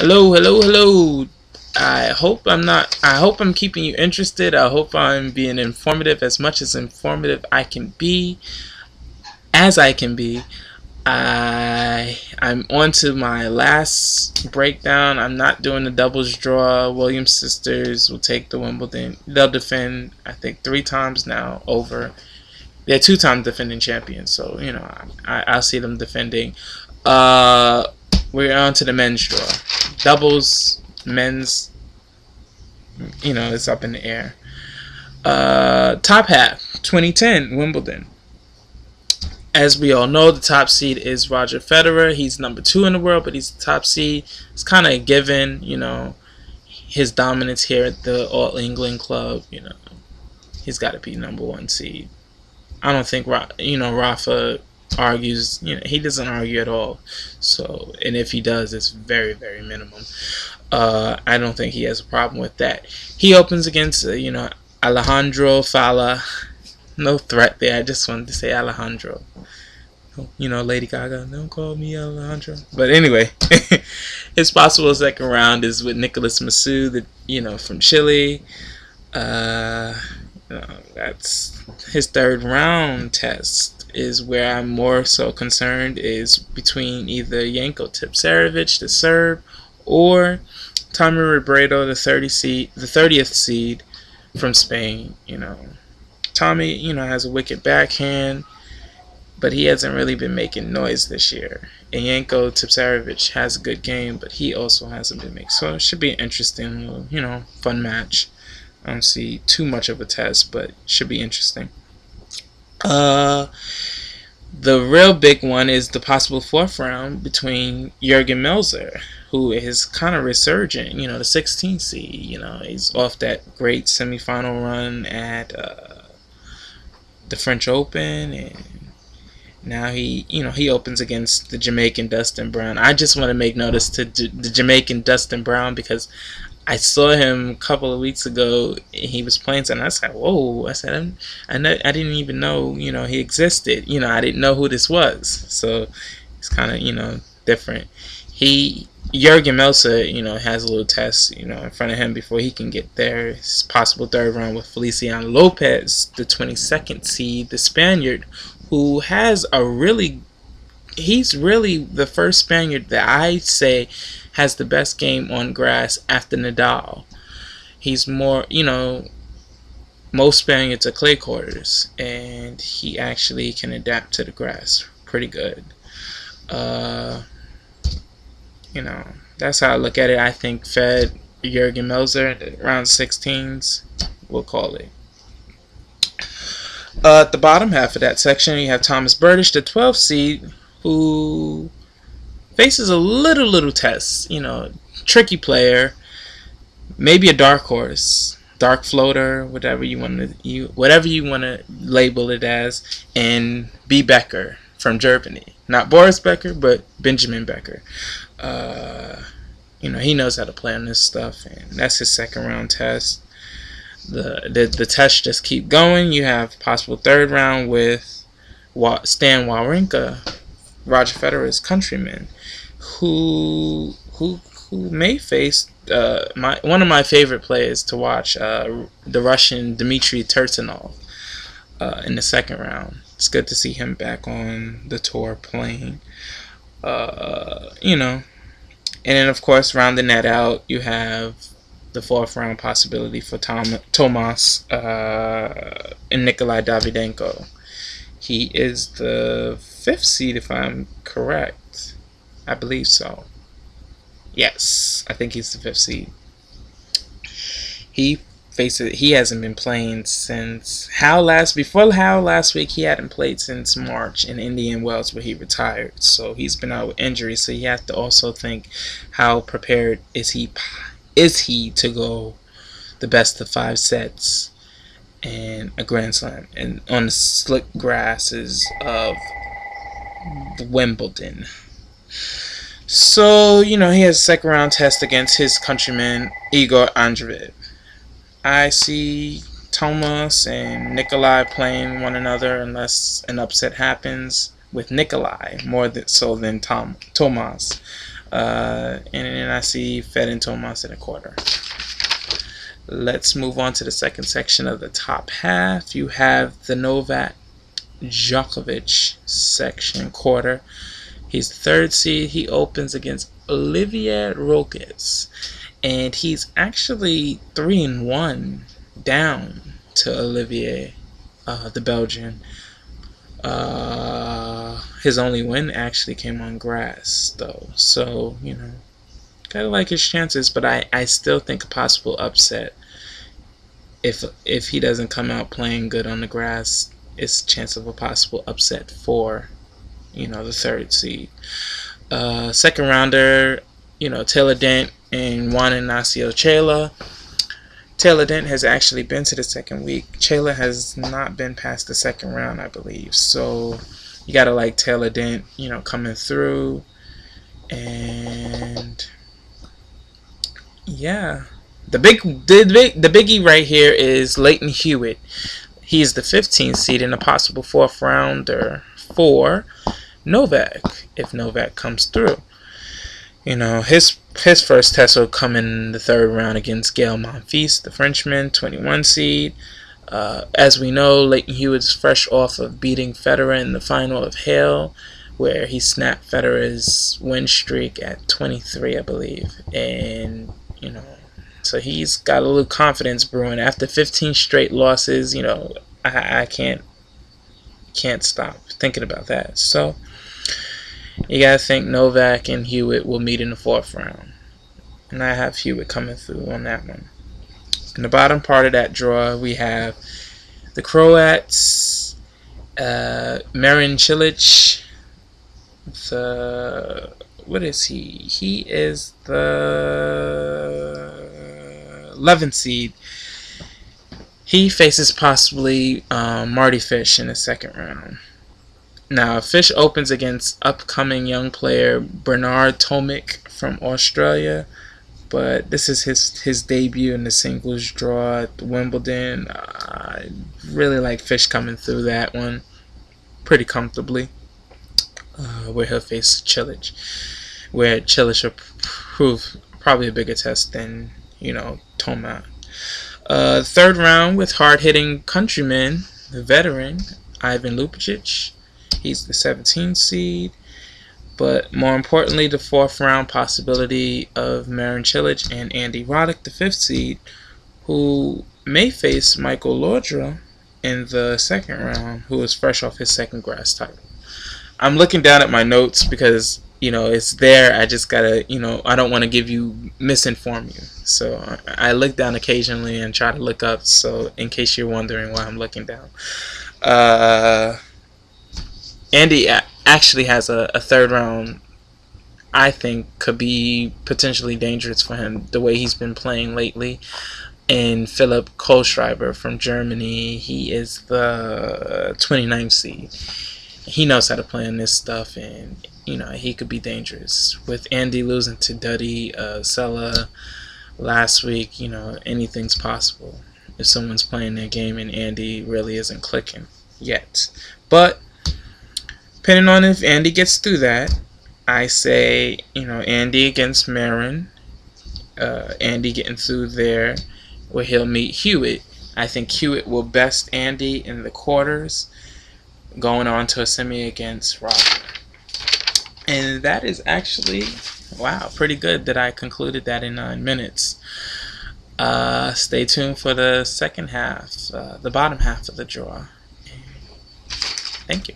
Hello, hello, hello. I hope I'm keeping you interested. I hope I'm being informative as much as informative I can be, as I can be. I'm on to my last breakdown. I'm not doing the doubles draw. Williams sisters will take the Wimbledon. They'll defend, I think, 3 times now over. They're 2 time defending champions, so I'll see them defending. Uh, we're on to the men's draw. Doubles, men's, it's up in the air. Top half, 2010 Wimbledon. As we all know, the top seed is Roger Federer. He's number 2 in the world, but he's the top seed. It's kind of a given, his dominance here at the All England Club. He's got to be number 1 seed. I don't think Rafa argues. He doesn't argue at all. So, and if he does, it's very, very minimum. I don't think he has a problem with that. He opens against Alejandro Falla. No threat there. I just wanted to say Alejandro. Lady Gaga, don't call me Alejandro. But anyway, his possible second round is with Nicolas Massu, from Chile. That's his third round test is where I'm more so concerned is between either Janko Tipsarevic, the Serb, or Tommy Robredo, the 30th seed from Spain. Tommy, has a wicked backhand, but he hasn't really been making noise this year. And Janko Tipsarevic has a good game, but he also hasn't been making. So it should be an interesting, fun match. I don't see too much of a test, but it should be interesting. The real big one is the possible 4th round between Jurgen Melzer, who is kind of resurgent, the 16th seed. He's off that great semifinal run at the French Open, and now he opens against the Jamaican Dustin Brown. I just want to make notice to the Jamaican Dustin Brown because I saw him a couple of weeks ago. He was playing something. I said, "Whoa!" I said, I didn't even know he existed. I didn't know who this was. So it's kind of different. Jurgen Melzer, has a little test, in front of him before he can get there. His possible 3rd round with Feliciano Lopez, the 22nd seed, the Spaniard, who has he's really the first Spaniard that I say has the best game on grass after Nadal. He's more, most Spaniards are clay courters, and he actually can adapt to the grass pretty good. That's how I look at it. I think Fed Jurgen Melzer around 16s, we'll call it. At the bottom half of that section, you have Thomas Berdych, the 12th seed, who faces a little test. Tricky player, maybe a dark horse, dark floater, whatever you want to label it as, and B. Becker from Germany. Not Boris Becker, but Benjamin Becker. He knows how to play on this stuff, and that's his 2nd round test. The tests just keep going. You have possible 3rd round with Stan Wawrinka, Roger Federer's countryman, who may face one of my favorite players to watch, the Russian Dmitry Tursunov, in the 2nd round. It's good to see him back on the tour playing. And then of course rounding that out, you have the 4th round possibility for Tomas and Nikolai Davydenko. He is the 5th seed, if I'm correct. I believe so. Yes, I think he's the 5th seed. He hasn't been playing since before Howell last week. He hadn't played since March in Indian Wells, where he retired. So he's been out with injury. So you have to also think, how prepared is he to go the best of 5 sets and a Grand Slam and on the slick grasses of Wimbledon. So he has a 2nd round test against his countryman Igor Andreev. I see Tomas and Nikolai playing one another unless an upset happens with Nikolai more so than Tomas. And Massey fed into Tomas in a quarter. Let's move on to the second section of the top half. You have the Novak Djokovic section quarter. He's the third seed. He opens against Olivier Roques, and he's actually 3-1 down to Olivier, the Belgian. His only win actually came on grass, though. So, you know, gotta like his chances, but I still think a possible upset. If he doesn't come out playing good on the grass, it's a chance of a possible upset for, you know, the third seed. Second rounder, you know, Taylor Dent and Juan Ignacio Chela. Taylor Dent has actually been to the second week. Chela has not been past the second round, I believe. So you gotta like Taylor Dent, you know, coming through. And yeah, the biggie right here is Leighton Hewitt. He's the 15th seed in a possible fourth rounder for Novak, if Novak comes through. You know, his first test will come in the third round against Gael Monfils, the Frenchman, 21 seed. As we know, Leighton Hewitt's fresh off of beating Federer in the final of Halle, where he snapped Federer's win streak at 23, I believe. And, you know, so he's got a little confidence brewing. After 15 straight losses, you know, I can't stop thinking about that. So you gotta think Novak and Hewitt will meet in the fourth round, and I have Hewitt coming through on that one. In the bottom part of that draw, we have the Croats, Marin Cilic. What is he? He is the 11th seed. He faces possibly Mardy Fish in the second round. Now, Fish opens against upcoming young player Bernard Tomic from Australia, but this is his debut in the singles draw at Wimbledon. I really like Fish coming through that one pretty comfortably, where he'll face Cilic, where Cilic will prove probably a bigger test than, you know, Tomic. Third round with hard-hitting countryman, the veteran Ivan Lupicic. He's the 17th seed. But more importantly, the fourth round possibility of Marin Cilic and Andy Roddick, the 5th seed, who may face Michael Laudrup in the second round, who is fresh off his second grass title. I'm looking down at my notes because, you know, it's there. I just gotta, you know, I don't want to misinform you. So I look down occasionally and try to look up. So in case you're wondering why I'm looking down, Andy actually has a third round. I think could be potentially dangerous for him the way he's been playing lately. And Philipp Kohlschreiber from Germany, he is the 29th seed. He knows how to play on this stuff, and you know he could be dangerous. With Andy losing to Duddy Sella last week, you know, anything's possible if someone's playing their game and Andy really isn't clicking yet. But depending on if Andy gets through that, I say, you know, Andy against Marin. Andy getting through there where he'll meet Hewitt. I think Hewitt will best Andy in the quarters, going on to a semi against Roger. And that is actually, wow, pretty good that I concluded that in 9 minutes. Stay tuned for the second half, the bottom half of the draw. Thank you.